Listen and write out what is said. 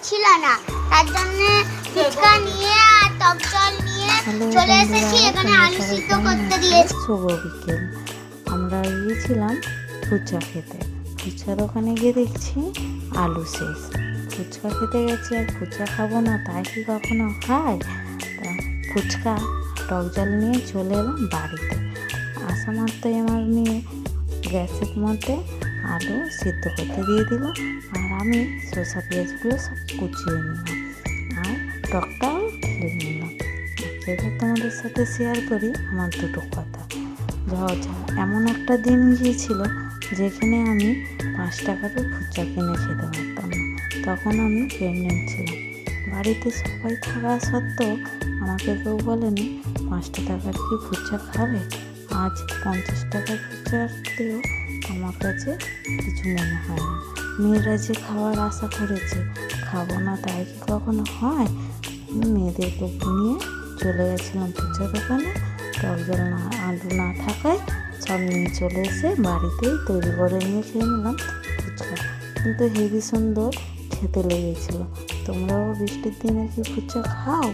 ছিল না, তার জন্য ফুচকা নিয়ে আর টক জল নিয়ে চলে এসেছি। এখানে আলু সিদ্ধ করতে দিয়েছি। শুভ বিকেল। আমরা গিয়েছিলাম ফুচকা খেতে। ফুচকা দোকানে গিয়ে দেখছি আলু শেষ। ফুচকা খেতে গেছি, আর ফুচকা খাবো না তাই কি কখনো খায়? তা ফুচকা টক জল নিয়ে চলে এলাম বাড়িতে। আসা মাত্রই আমার মেয়ে গ্যাসের মধ্যে আলু সিদ্ধ করতে দিয়ে দিল, আর আমি শসা পেঁয়াজগুলো সব কুচিয়ে নিলাম আর টকটাও ঢেলে নিলাম। এবার তোমাদের সাথে শেয়ার করি আমার দুটো কথা। এমন একটা দিন গিয়েছিল যেখানে আমি 5 টাকারও ফুচকা কিনে খেতে পারতাম না। তখন আমি প্রেগনেন্ট ছিলাম। বাড়িতে সবাই থাকা সত্ত্বেও আমাকে কেউ বলেনি 5 টাকার কি ফুচকা খাবে। আজ 50 টাকার ফুচকাতেও আমার কাছে কিছু মনে হয় না। মেয়েরা যে খাওয়ার আশা করেছে, খাবো না তাই কি কখনো হয়? মেয়েদেরকে নিয়ে চলে গেছিলাম ফুচকা দোকানে। টক জল না আলু না থাকায় সব নিয়ে চলে এসে বাড়িতেই তৈরি করে নিয়ে খেয়ে নিলাম ফুচকা। কিন্তু হেবি সুন্দর খেতে লেগেছিলো। তোমরাও বৃষ্টির দিনে কি ফুচকা খাও?